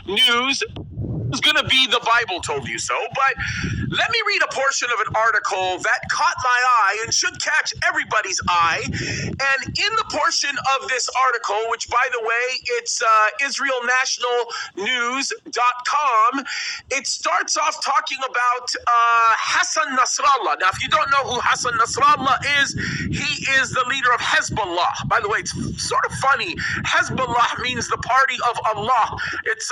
news is going to be the Bible told you so, but let me read a portion of an article that caught my eye and should catch everybody's eye. And in the portion of this article, which by the way, it's IsraelNationalNews.com, it starts off talking about Hassan Nasrallah. Now, if you don't know who Hassan Nasrallah is, he is the leader of Hezbollah. By the way, it's sort of funny. Hezbollah means the party of Allah. It's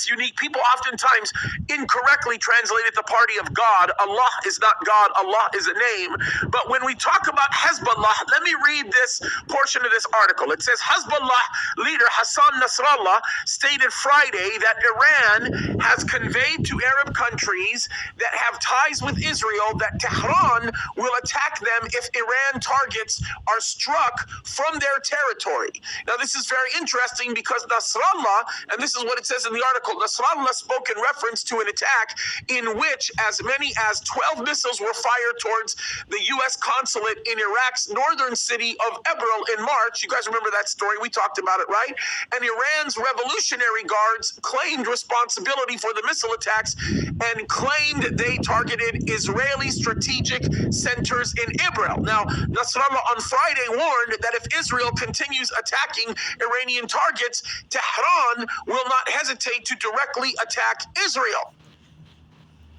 unique. People oftentimes incorrectly translate it the party of God. Allah is not God. Allah is a name. But when we talk about Hezbollah, let me read this portion of this article. It says Hezbollah leader Hassan Nasrallah stated Friday that Iran has conveyed to Arab countries that have ties with Israel that Tehran will attack them if Iran targets are struck from their territory. Now, this is very interesting because Nasrallah, and this is what it says in the article, Nasrallah spoke in reference to an attack in which as many as 12 missiles were fired towards the U.S. consulate in Iraq's northern city of Erbil in March. You guys remember that story? We talked about it, right? And Iran's Revolutionary Guards claimed responsibility for the missile attacks and claimed they targeted Israeli strategic centers in Erbil. Now, Nasrallah on Friday warned that if Israel continues attacking Iranian targets, Tehran will not hesitate to directly attack Israel.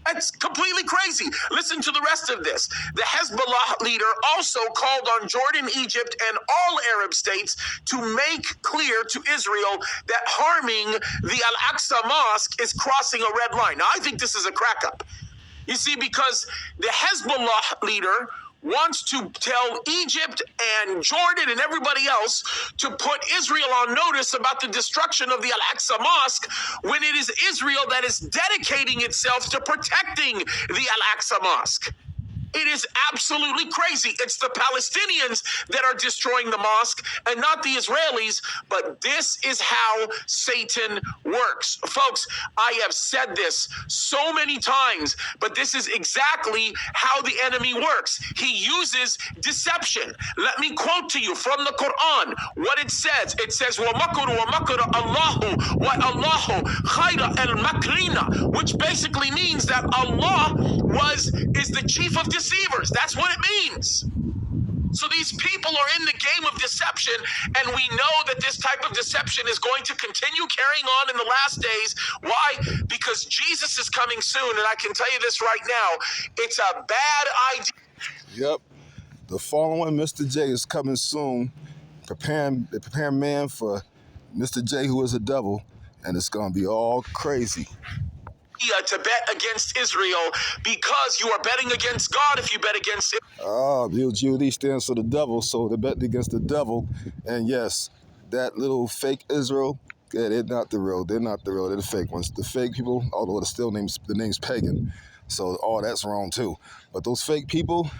That's completely crazy. Listen to the rest of this. The Hezbollah leader also called on Jordan, Egypt, and all Arab states to make clear to Israel that harming the Al-Aqsa Mosque is crossing a red line. Now, I think this is a crack up. You see, because the Hezbollah leader wants to tell Egypt and Jordan and everybody else to put Israel on notice about the destruction of the Al-Aqsa Mosque when it is Israel that is dedicating itself to protecting the Al-Aqsa Mosque. It is absolutely crazy. It's the Palestinians that are destroying the mosque and not the Israelis, but this is how Satan works. Folks, I have said this so many times, but this is exactly how the enemy works. He uses deception. Let me quote to you from the Quran what it says. It says, وَمَكُرُ وَمَكُرَ اللَّهُ وَأَللَّهُ خَيْرَ الْمَكْرِينَ, which basically means that Allah is the chief of deceivers. That's what it means. So these people are in the game of deception, and we know that this type of deception is going to continue carrying on in the last days. Why? Because Jesus is coming soon, and I can tell you this right now, it's a bad idea. Yep. The following Mr. J is coming soon. Preparing man for Mr. J, who is a devil, and it's going to be all crazy. To bet against Israel because you are betting against God if you bet against it. GOD stands for the devil, so they bet against the devil. And yes, that little fake Israel, yeah, they're not the real. They're not the real. They're the fake ones. The fake people, although the name's pagan, so all that's wrong too. But those fake people,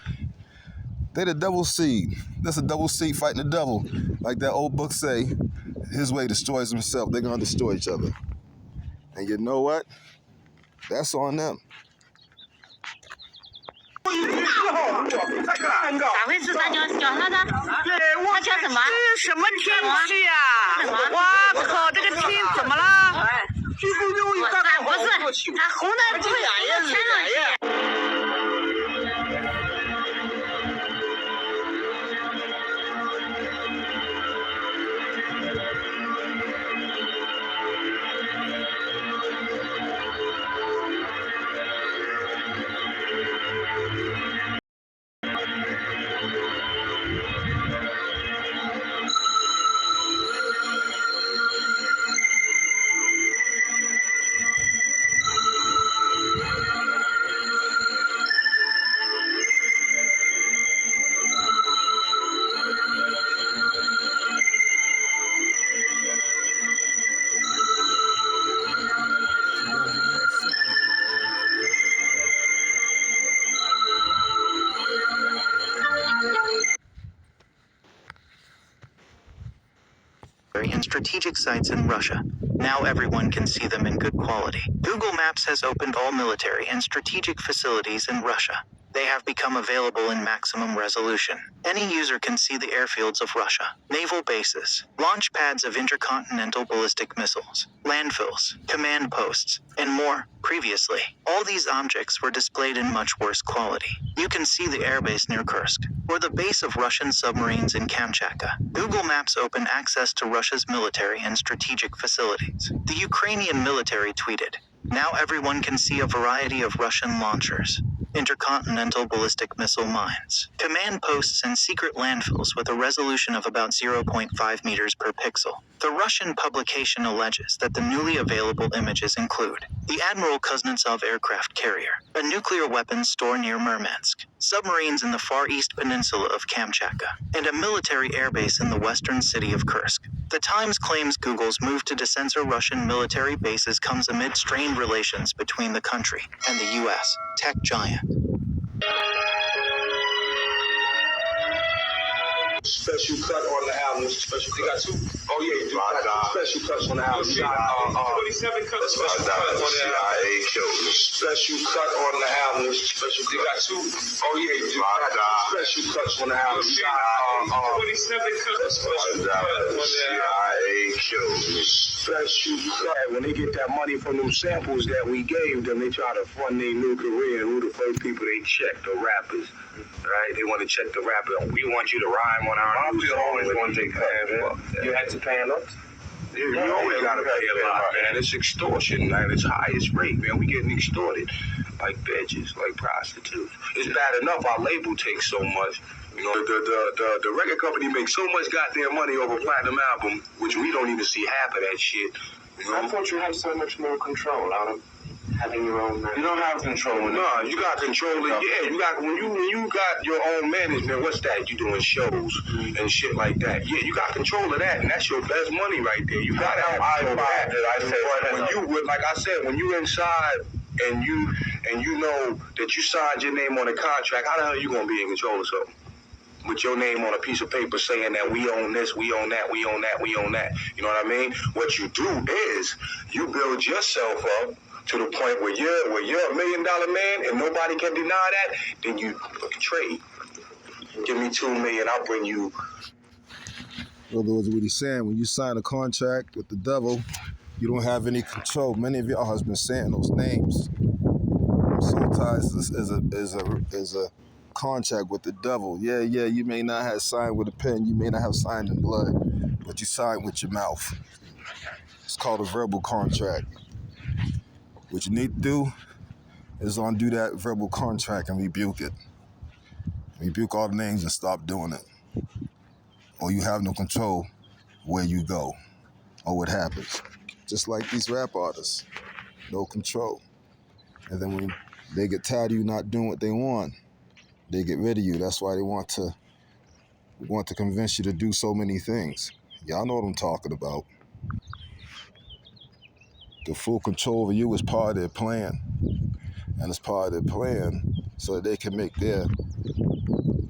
they're the devil's seed. That's a double seed fighting the devil. Like that old book say, his way destroys himself. They're going to destroy each other. And you know what? That's on them. 咋回事？他叫他的？他叫什么？什么天气呀？哇靠，这个天怎么了？不是，他红的不是前两天。and strategic sites in Russia. Now everyone can see them in good quality. Google Maps has opened all military and strategic facilities in Russia. They have become available in maximum resolution. Any user can see the airfields of Russia, naval bases, launch pads of intercontinental ballistic missiles, landfills, command posts, and more. Previously, all these objects were displayed in much worse quality. You can see the airbase near Kursk, or the base of Russian submarines in Kamchatka. Google Maps opened access to Russia's military and strategic facilities. The Ukrainian military tweeted, "Now everyone can see a variety of Russian launchers, intercontinental ballistic missile mines, command posts, and secret landfills with a resolution of about 0.5 meters per pixel." The Russian publication alleges that the newly available images include the Admiral Kuznetsov aircraft carrier, a nuclear weapons store near Murmansk, submarines in the far east peninsula of Kamchatka, and a military airbase in the western city of Kursk. The Times claims Google's move to decensor Russian military bases comes amid strained relations between the country and the U.S. tech giant. Special cut on the album. Special cut. You got two? Oh yeah, you do. Got special cuts on the album. 27 cuts. Special cut on the album. Special cut on the album. Special. You got two? Oh yeah, you do. Got special cuts on the album. 27 cuts. Special cut on the album. Special cut. When they get that money from them samples that we gave them, they try to fund their new career. Who the first people they check? The rappers. Right? They want to check the rapper. We want you to rhyme on our new song. Always want to take you had to pay a lot? You always got to pay a lot, man. It's extortion, man. It's highest rate, man. We getting extorted like bitches, like prostitutes. It's bad enough our label takes so much. You know, the record company makes so much goddamn money over platinum album, which we don't even see half of that shit. You know? I thought you had so much more control out of having your own management. You don't have control. No, you got control. Yeah, you got when you got your own management. What's that? You doing shows and shit like that. Yeah, you got control of that, and that's your best money right there. You got to have control of that. When you would, like I said, when you inside and you know that you signed your name on a contract, how the hell you gonna be in control of something? With your name on a piece of paper saying that we own this, we own that, we own that, we own that. You know what I mean? What you do is you build yourself up to the point where you're $1 million man and nobody can deny that, then you trade. Give me $2 million, I'll bring you. In other words, what he's saying, when you sign a contract with the devil, you don't have any control. Many of y'all has been saying those names. Sometimes is a contract with the devil. Yeah, you may not have signed with a pen, you may not have signed in blood, but you signed with your mouth. It's called a verbal contract. What you need to do is undo that verbal contract and rebuke it. Rebuke all the names and stop doing it. Or you have no control where you go or what happens. Just like these rap artists. No control. And then when they get tired of you not doing what they want, they get rid of you. That's why they want to convince you to do so many things. Y'all know what I'm talking about. The full control over you is part of their plan. And it's part of their plan so that they can make their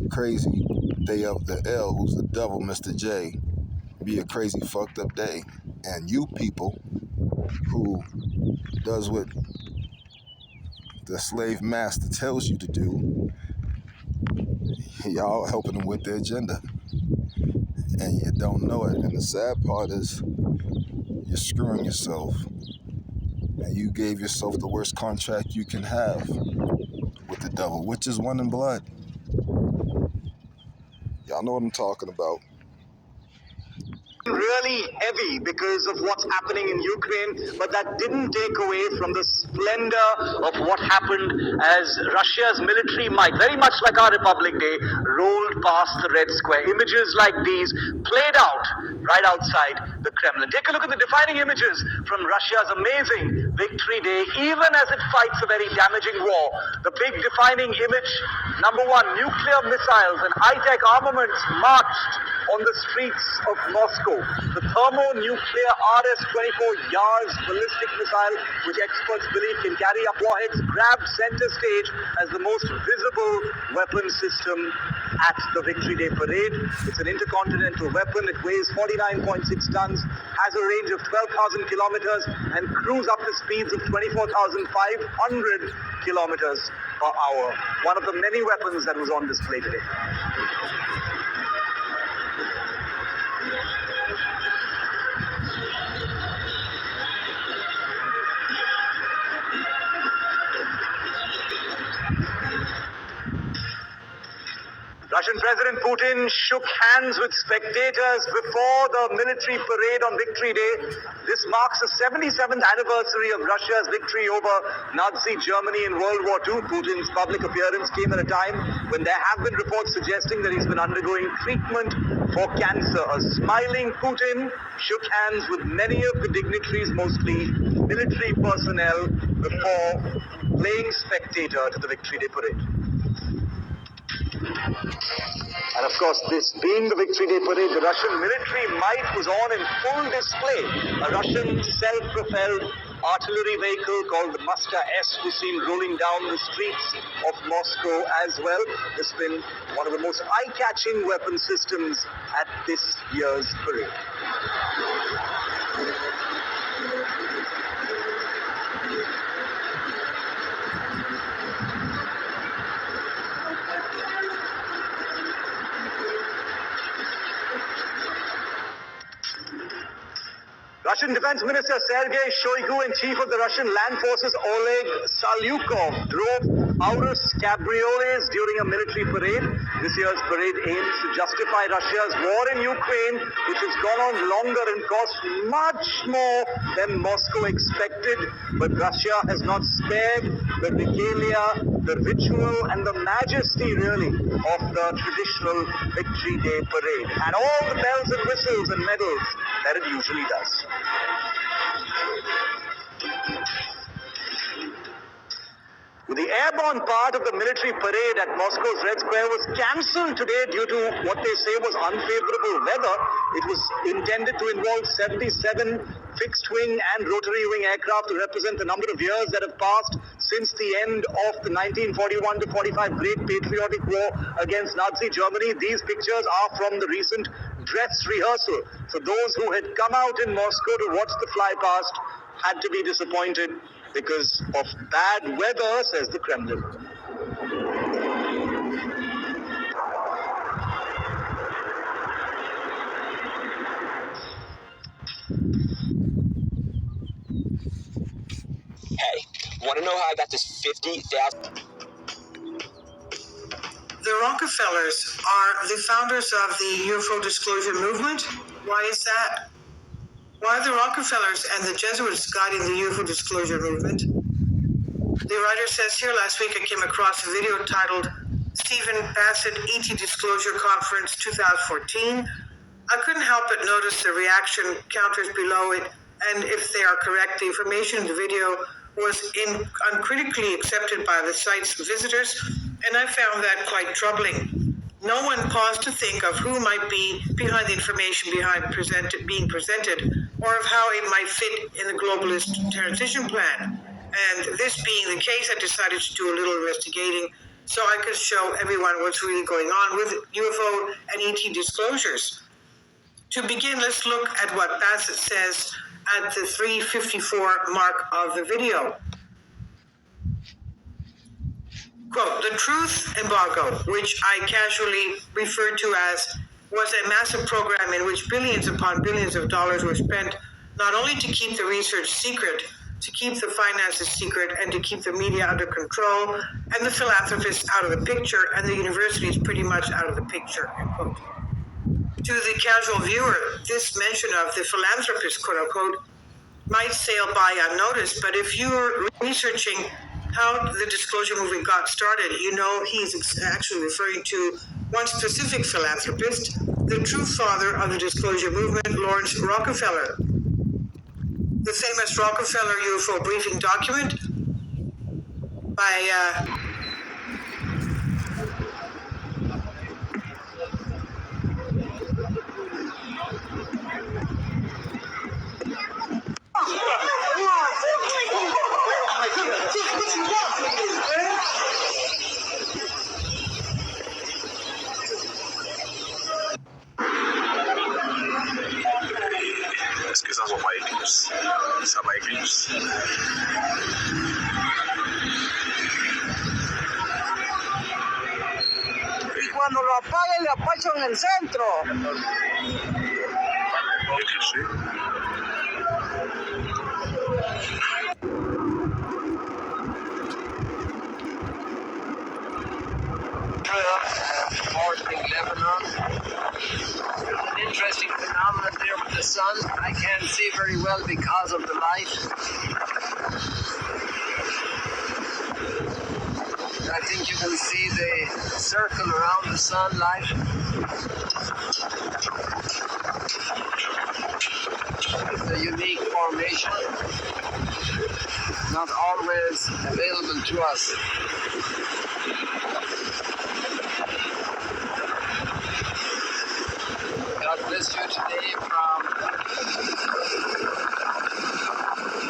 crazy day of the L, who's the devil, Mr. J, be a crazy fucked up day. And you people who does what the slave master tells you to do, y'all helping them with their agenda. And you don't know it. And the sad part is you're screwing yourself. And you gave yourself the worst contract you can have with the devil, which is one in blood. Y'all know what I'm talking about. Really heavy because of what's happening in Ukraine, but that didn't take away from the splendor of what happened as Russia's military might, very much like our Republic Day, rolled past the Red Square. Images like these played out right outside the Kremlin. Take a look at the defining images from Russia's amazing Victory Day, even as it fights a very damaging war. The big defining image, number one, nuclear missiles and high-tech armaments marched on the streets of Moscow. The thermonuclear RS-24 Yars ballistic missile, which experts believe can carry up warheads, grabbed center stage as the most visible weapon system at the Victory Day parade. It's an intercontinental weapon. It weighs 49.6 tons, has a range of 12,000 kilometers, and cruise up to speeds of 24,500 kilometers per hour. One of the many weapons that was on display today. Russian President Putin shook hands with spectators before the military parade on Victory Day. This marks the 77th anniversary of Russia's victory over Nazi Germany in World War II. Putin's public appearance came at a time when there have been reports suggesting that he's been undergoing treatment for cancer. A smiling Putin shook hands with many of the dignitaries, mostly military personnel, before playing spectator to the Victory Day parade. And of course, this being the Victory Day parade, the Russian military might was on in full display. A Russian self-propelled artillery vehicle called the Muster S was seen rolling down the streets of Moscow as well. It's been one of the most eye-catching weapon systems at this year's parade. Russian Defense Minister Sergei Shoigu and Chief of the Russian Land Forces Oleg Salyukov drove Aurus cabriolets during a military parade. This year's parade aims to justify Russia's war in Ukraine, which has gone on longer and cost much more than Moscow expected. But Russia has not spared the regalia, the ritual and the majesty really of the traditional Victory Day parade, and all the bells and whistles and medals that it usually does. The airborne part of the military parade at Moscow's Red Square was cancelled today due to what they say was unfavorable weather. It was intended to involve 77 fixed-wing and rotary-wing aircraft to represent the number of years that have passed since the end of the 1941-45 Great Patriotic War against Nazi Germany. These pictures are from the recent dress rehearsal. So those who had come out in Moscow to watch the flypast had to be disappointed because of bad weather, says the Kremlin. Hey, want to know how I got this 50,000? The Rockefellers are the founders of the UFO disclosure movement. Why is that? Why are the Rockefellers and the Jesuits guiding the UFO disclosure movement? The writer says here, last week I came across a video titled Stephen Bassett ET Disclosure Conference 2014. I couldn't help but notice the reaction counters below it, and if they are correct, the information in the video was uncritically accepted by the site's visitors, and I found that quite troubling. No one paused to think of who might be behind the information being presented, or of how it might fit in the globalist transition plan. And this being the case, I decided to do a little investigating so I could show everyone what's really going on with UFO and ET disclosures. To begin, let's look at what Bassett says at the 3:54 mark of the video. Quote, the truth embargo, which I casually referred to as, was a massive program in which billions upon billions of dollars were spent not only to keep the research secret, to keep the finances secret, and to keep the media under control, and the philanthropists out of the picture, and the universities pretty much out of the picture, end quote. To the casual viewer, this mention of the philanthropist, quote unquote, might sail by unnoticed, but if you're researching how the disclosure movement got started, you know he's actually referring to one specific philanthropist, the true father of the disclosure movement, Lawrence Rockefeller. The famous Rockefeller UFO briefing document by Est-ce que ça soit pas éclipse? Ça va éclipse. cuando lo apaguen le apacho en el centro. Northern Lebanon. An interesting phenomenon there with the sun. I can't see very well because of the light. I think you can see the circle around the sunlight. It's a unique formation, not always available to us. God bless you today from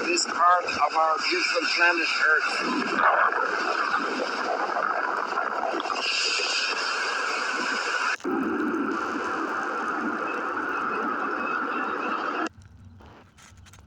this part of our beautiful planet Earth.